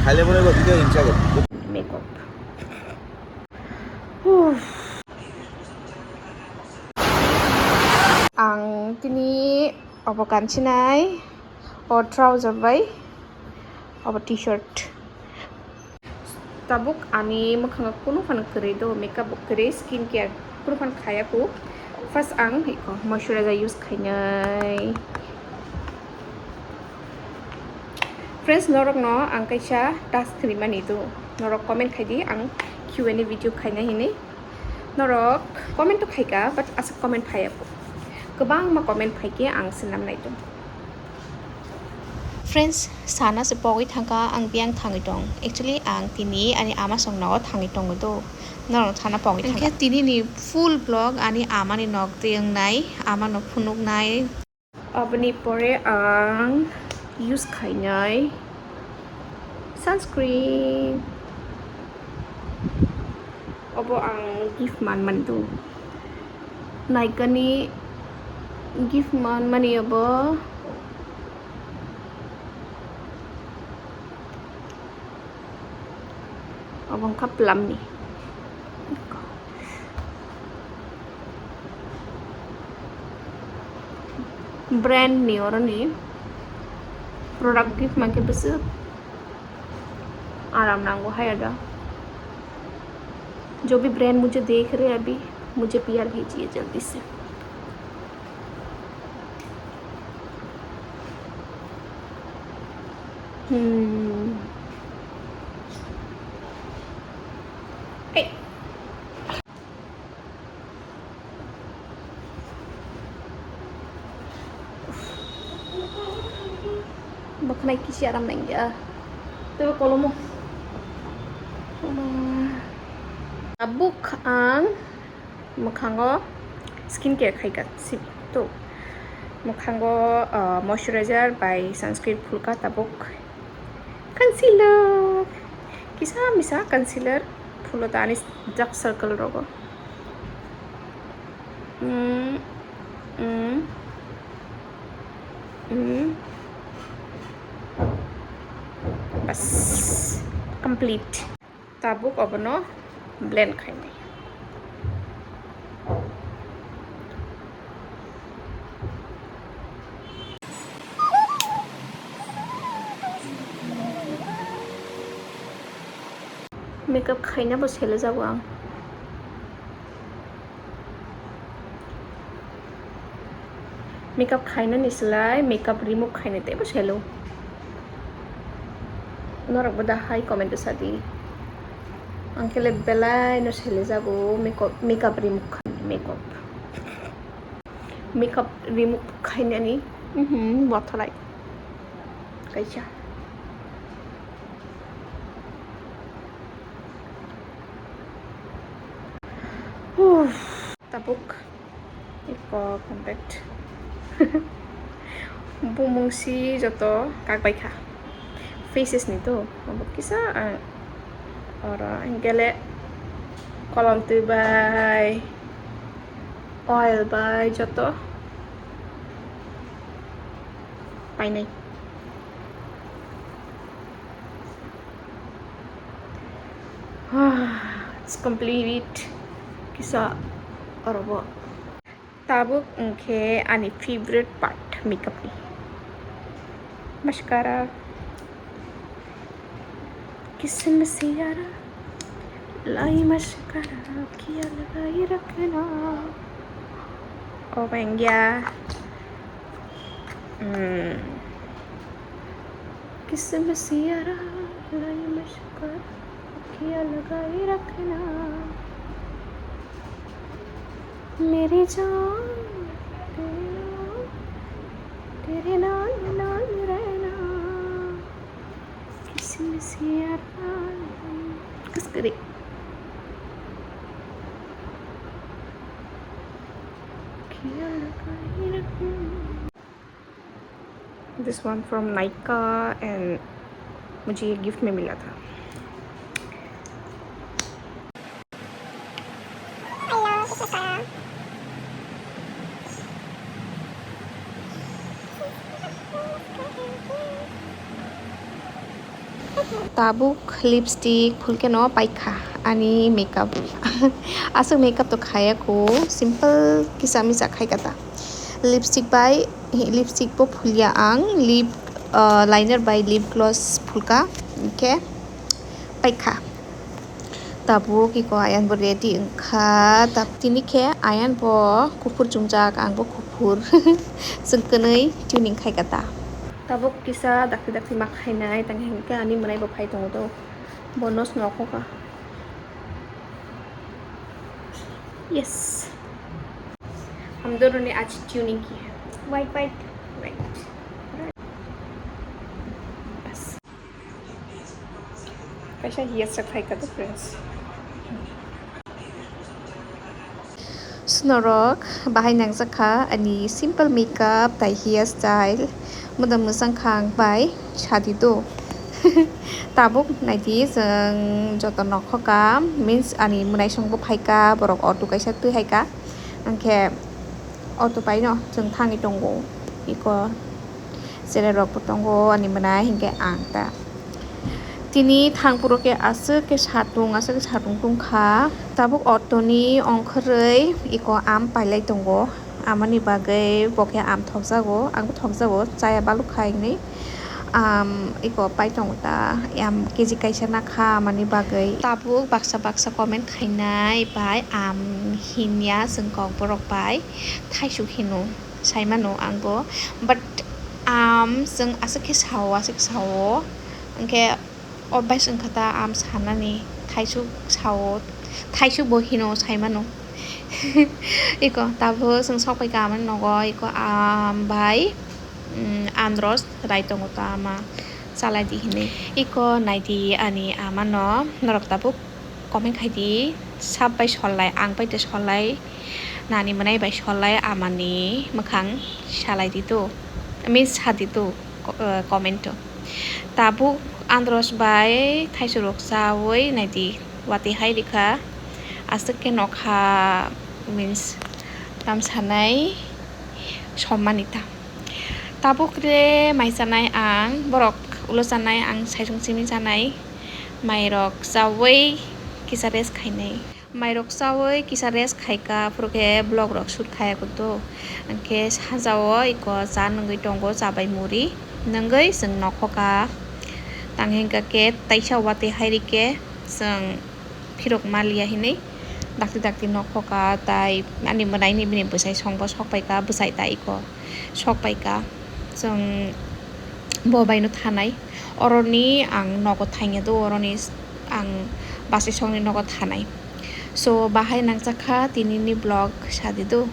खाली मने video insya ko. Makeup. Ang tini apa kancinai or trouser by apa t-shirt. Tabuk ami makhang kuno fan kere do makeup kere skin care kuno fan khaya ko. First ang moisturizer use khainai. Friends norok no ang kaisa task terima itu norok comment khaidi ang Q&A video khaina hini norok comment to khaika but as comment phaya ko kebang ma comment phaike ang sinam nai to Friends sana se pogoi thangka ang biang thangi tong actually ang tini ani ama song no thangi tong do norok thana pogoi thangka tini ni full vlog ani ama ni nok tiang nai ama no phunuk nai abni pore ang use khainai sunscreen obo ang gift man tu naikani gift man mani obo obong kaplam ni brand ni orang ni product gift मांगे बस आराम नांगो है अदा जो भी brand मुझे देख रहे हैं अभी मुझे पीआर कीजिए जल्दी से Bakal kisi aram nang ya. Tuh kalau mau tabuk ang makhango skincare khyka sip to makhango moisturizer by sunscreen phulka tabuk concealer kisa misa concealer phulo tani dark circle rogo bas complete tabuk abono blend khaine makeup khaina bo sele jabo ang makeup khaina nislai makeup remove khaine te bo selo norak boda hai comment sadi angkele belai no sele jabo makeup remove makeup remove khaina ni botholai kaisa tabuk ipo compact bumungsi joto kakbaikha faces ni to abok kisa ora gele kolom tu by oil by joto painai it's complete kisa orobo tabuk ke ani favorite part makeup ni mascara किस्म से यारा लाई mascara किया लगाई रखना ओ बंगया किस्म से यारा लाई mascara किया लगाई रखना मेरी जान तेरे नाल नाल रहना किस्म से यारा किस करे This one from Nykaa and मुझे ये गिफ्ट में मिला था tabuk lipstick phulke no paikha ani makeup asuk makeup to khaya ko simple kisa misa khai kata lipstick by lipstick po phulya ang lip liner by lip gloss phulka okay paikha tabuk iko ayan bo ready engkha tap tini khe ayan bo kufur jungjak ang bo kufur sengkenei tuning khai kata tabuk kisa dakti dakti mak khainai tanghengka ani munai bo phai tongo to bonus noko ka yes हम दोनों ने आज tuning की है white white white बस कैसा hair style का तो friends Snorok bahay nang zakha ani simple makeup tai hair style mudam musang khang bai chadi do tabuk naidi jeng joto nokhoka means ani munai songbo phaika borok auto kaisa tu haika angke auto pai no jeng thangi tongo iko sere rok tongo ani munai hingke angta tini thangpuroke asuk ke satung tungkha tabuk otoni ongkhorei iko am pailai tongo amani bagai boke am thokjago ang thokjago chaya balu khaini iko pai tongo ta am keji kaisa na kha amani bagai tabuk baksa comment khainai bai am hinya sengkok borok bai thaisu hinu saimano angbo but jeng asuk ke sawo angke obvious engkata am sanani thaisu bohino saimano iko tabo seng sokai kaman nogo iko bai andros raitongo ta ama salai di hine iko naidi ani amano norok tabuk comment khaidi sab bai solai ang bai te solai nani manai bai solai amani makhang salai ditu means haditu comment tabuk andros bai thaisurok sawoi naidi wati hai dikha asuk ke nokha means tam sanai sommanita tabuk re mai sanai ang borok ulo sanai ang saisung simi sanai mairok sawoi kisa res khainai mairok sawoi kisa res khaika purke blog rok shoot khaya kuto angke sajao iko ja nungui tongo jabai muri nungui jeng nokhoka tanghengka ke taisa wate hairike jeng phirok malia hinei dakti nokhoka tai ani manai ni bini bwsai songbo sokpaika bwsai ta iko sokpaika jeng bobai no thanai oroni ang nogo thainge do oroni ang basi songni nogo thanai so bahai nangjakha tini ni blog sadi do